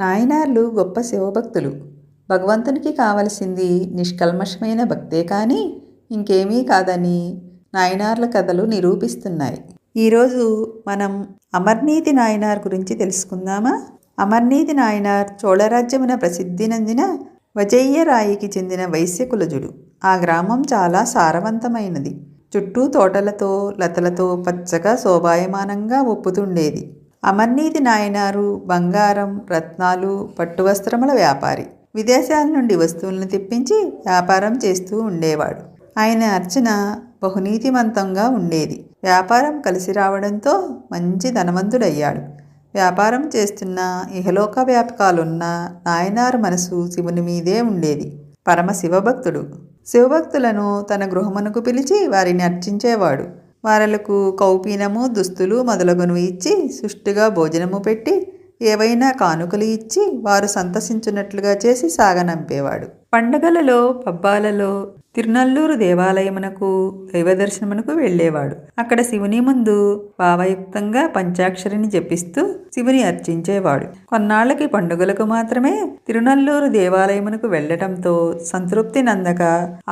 నాయనార్లు గొప్ప శివభక్తులు. భగవంతునికి కావలసింది నిష్కల్మషమైన భక్తే కానీ ఇంకేమీ కాదని నాయనార్ల కథలు నిరూపిస్తున్నాయి. ఈరోజు మనం అమర్నీతి నాయనార్ గురించి తెలుసుకుందామా? అమర్నీతి నాయనార్ చోళరాజ్యమున ప్రసిద్ధి నందిన వజయ్యరాయికి చెందిన వైశ్య కులజుడు. ఆ గ్రామం చాలా సారవంతమైనది. చుట్టూ తోటలతో లతలతో పచ్చగా శోభాయమానంగా ఒప్పుతుండేది. అమర్నీతి నాయనారు బంగారం, రత్నాలు, పట్టువస్త్రముల వ్యాపారి. విదేశాల నుండి వస్తువులను తెప్పించి వ్యాపారం చేస్తూ ఉండేవాడు. ఆయన అర్చన బహునీతిమంతంగా ఉండేది. వ్యాపారం కలిసి రావడంతో మంచి ధనవంతుడయ్యాడు. వ్యాపారం చేస్తున్న ఇహలోక వ్యాపకాలున్న నాయనారు మనసు శివుని మీదే ఉండేది. పరమ శివభక్తుడు. శివభక్తులను తన గృహమునకు పిలిచి వారిని అర్చించేవాడు. వారలకు కౌపీనము, దుస్తులు మొదలగునవి ఇచ్చి సుష్టుగా భోజనము పెట్టి ఏవైనా కానుకలు ఇచ్చి వారు సంతసించున్నట్లుగా చేసి సాగనంపేవాడు. పండగలలో, పబ్బాలలో తిరునల్లూరు దేవాలయమునకు దైవదర్శనమునకు వెళ్ళేవాడు. అక్కడ శివుని ముందు భావయుక్తంగా పంచాక్షరిని జపిస్తూ శివుని అర్చించేవాడు. కొన్నాళ్లకి పండుగలకు మాత్రమే తిరునల్లూరు దేవాలయమునకు వెళ్లటంతో సంతృప్తి నందక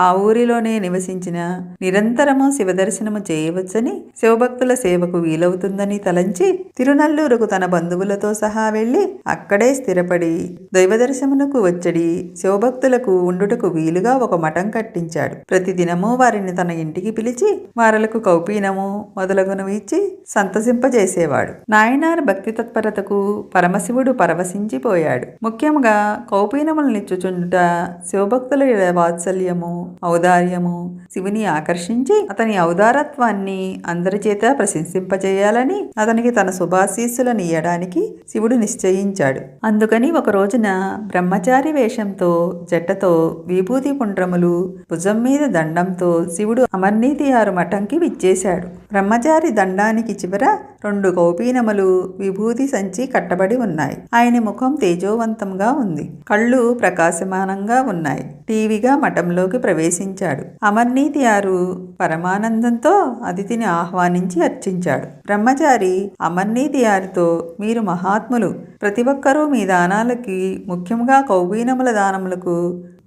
ఆ ఊరిలోనే నివసించిన నిరంతరము శివదర్శనము చేయవచ్చని, శివభక్తుల సేవకు వీలవుతుందని తలంచి తిరునల్లూరుకు తన బంధువులతో సహా వెళ్లి అక్కడే స్థిరపడి దైవదర్శనమునకు వచ్చడి శివభక్తులకు ఉండుటకు వీలుగా ఒక మఠం కట్టించాడు. ప్రతిదినము వారిని తన ఇంటికి పిలిచి వారలకు కౌపీనము మొదలగునవి ఇచ్చి సంతసింపజేసేవాడు. నాయనార్ భక్తి తత్పరతకు పరమశివుడు పరవశించిపోయాడు. ముఖ్యంగా కౌపీనములనిచ్చుచుండుట, శివభక్తుల వాత్సల్యము, ఔదార్యము శివుని ఆకర్షించి అతని ఔదారత్వాన్ని అందరి చేత ప్రశంసింపజేయాలని అతనికి తన శుభాశీస్సులను ఇయ్యడానికి శివుడు నిశ్చయించాడు. అందుకని ఒక రోజున బ్రహ్మచారి వేషంతో జట్టతో విభూతి పుండ్రములు భుజం మీద దండంతో శివుడు అమర్నీతియారు మఠంకి విచ్చేశాడు. బ్రహ్మచారి దండానికి చివర 2 కౌపీనములు, విభూతి సంచి కట్టబడి ఉన్నాయి. ఆయన ముఖం తేజోవంతంగా ఉంది. కళ్ళు ప్రకాశమానంగా ఉన్నాయి. టీవీగా మఠంలోకి ప్రవేశించాడు. అమర్నీతియారు పరమానందంతో అతిథిని ఆహ్వానించి అర్చించాడు. బ్రహ్మచారి అమర్నీతియారితో, మీరు మహాత్ములు, ప్రతి ఒక్కరూ మీ దానాలకి, ముఖ్యంగా కౌపీనముల దానములకు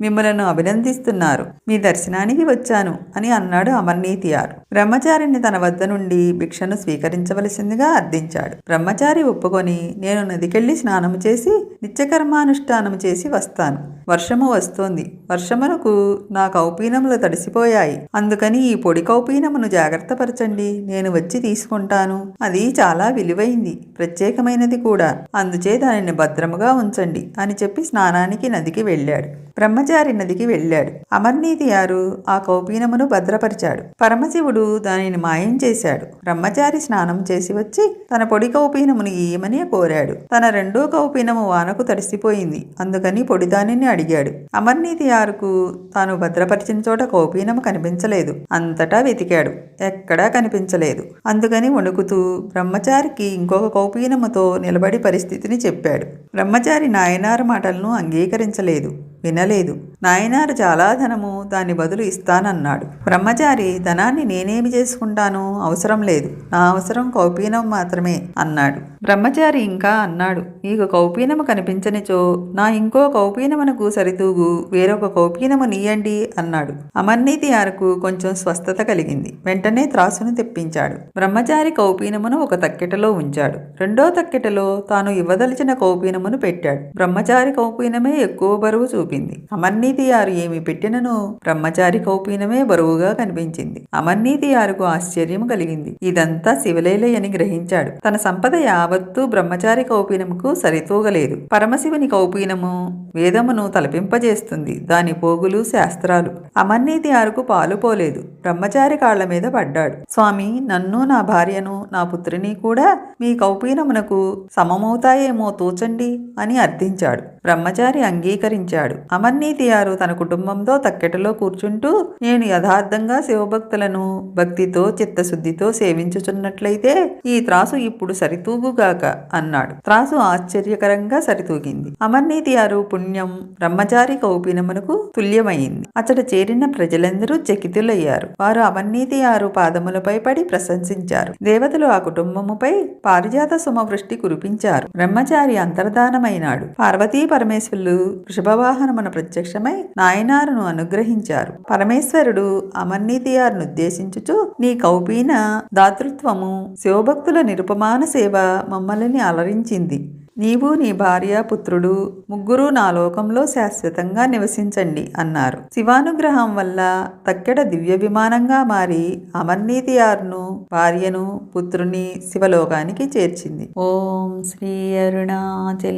మిమ్మలను అభినందిస్తున్నారు. మీ దర్శనానికి వచ్చాను అని అన్నాడు అమర్నీతియారు. బ్రహ్మచారిని తన వద్ద నుండి భిక్షను స్వీకరించవలసిందిగా అర్థించాడు. బ్రహ్మచారి ఒప్పుకొని, నేను నదికెళ్ళి స్నానము చేసి నిత్యకర్మానుష్ఠానము చేసి వస్తాను. వర్షము వస్తోంది. వర్షమునకు నా కౌపీనములు తడిసిపోయాయి. అందుకని ఈ పొడి కౌపీనమును జాగ్రత్త పరచండి, నేను వచ్చి తీసుకుంటాను. అది చాలా విలువైంది, ప్రత్యేకమైనది కూడా. అందుచే దానిని భద్రముగా ఉంచండి అని చెప్పి స్నానానికి నదికి వెళ్ళాడు. బ్రహ్మచారి నదికి వెళ్ళాడు. అమర్నీతియారు ఆ కౌపీనమును భద్రపరిచాడు. పరమశివుడు దానిని మాయం చేశాడు. బ్రహ్మచారి స్నానం చేసి వచ్చి తన పొడి కౌపీనమును ఇయ్యమని కోరాడు. తన 2వ కౌపీనము వానకు తడిసిపోయింది. అందుకని పొడిదానిని అడిగాడు. అమర్నీతియారుకు తాను భద్రపరిచిన చోట కౌపీనము కనిపించలేదు. అంతటా వెతికాడు, ఎక్కడా కనిపించలేదు. అందుకని వణుకుతూ బ్రహ్మచారికి ఇంకొక కౌపీనముతో నిలబడి పరిస్థితిని చెప్పాడు. బ్రహ్మచారి నాయనారు మాటలను అంగీకరించలేదు, వినలేదు. నాయనారు చాలా ధనము, దాని బదులు ఇస్తానన్నాడు. బ్రహ్మచారి, ధనాన్ని నేనేమి చేసుకుంటాను, అవసరం లేదు, నా అవసరం కౌపీనం మాత్రమే అన్నాడు. బ్రహ్మచారి ఇంకా అన్నాడు, నీకు కౌపీనము కనిపించనిచో నా ఇంకో కౌపీనమునకు సరితూగు వేరొక కౌపీనము నీయండి అన్నాడు. అమర్నీతియారుకు కొంచెం స్వస్థత కలిగింది. వెంటనే త్రాసును తెప్పించాడు. బ్రహ్మచారి కౌపీనమును ఒక తక్కెటలో ఉంచాడు. 2వ తక్కెటలో తాను ఇవ్వదలిచిన కౌపీనమును పెట్టాడు. బ్రహ్మచారి కౌపీనమే ఎక్కువ బరువు చూపింది. అమర్నీతియారు ఏమి పెట్టినను బ్రహ్మచారి కౌపీనమే బరువుగా కనిపించింది. అమర్నీతియారుకు ఆశ్చర్యం కలిగింది. ఇదంతా శివలీలయని గ్రహించాడు. తన సంపద యావత్తూ బ్రహ్మచారి కౌపీనముకు సరితూగలేదు. పరమశివుని కౌపీనము వేదమును తలపింపజేస్తుంది, దాని పోగులు శాస్త్రాలు. అమర్నీతియారుకు పాలు పోలేదు. బ్రహ్మచారి కాళ్ల మీద పడ్డాడు. స్వామి, నన్ను, నా భార్యను, నా పుత్రిని కూడా మీ కౌపీనమునకు సమమవుతాయేమో తోచండి అని అర్థించాడు. బ్రహ్మచారి అంగీకరించాడు. అమర్నీతియారు తన కుటుంబంతో తక్కెటలో కూర్చుంటూ, నేను యథార్థంగా శివభక్తులను భక్తితో చిత్తశుద్ధితో సేవించుచున్నట్లయితే ఈ త్రాసు ఇప్పుడు సరితూగుగాక అన్నాడు. త్రాసు ఆశ్చర్యకరంగా సరితూగింది. అమర్నీతియారు పుణ్యం బ్రహ్మచారి కౌపీనమునకు తుల్యమైంది. అతడు చేరిన ప్రజలందరూ చకితులయ్యారు. వారు అమర్నీతియారు పాదములపై పడి ప్రశంసించారు. దేవతలు ఆ కుటుంబముపై పారిజాత సుమవృష్టి కురిపించారు. బ్రహ్మచారి అంతర్ధాన అంతర్ధానమైనాడు. పార్వతీ పరమేశ్వరులు వృషభవాహనమున ప్రత్యక్షమై నాయనారును అనుగ్రహించారు. పరమేశ్వరుడు అమర్నీతియారును ఉద్దేశించుచు, నీ కౌపీన దాతృత్వము, శివభక్తుల నిరుపమాన సేవ మమ్మల్ని అలరించింది. నీవు నీ భార్య పుత్రుడు ముగ్గురు నా లోకంలో శాశ్వతంగా నివసించండి అన్నారు. శివానుగ్రహం వల్ల తక్కెడ దివ్య విమానంగా మారి అమర్నీతియార్ను, భార్యను, పుత్రుని శివలోకానికి చేర్చింది. ఓం శ్రీ అరుణాచలేశ్వరాయ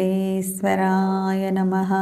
నమః.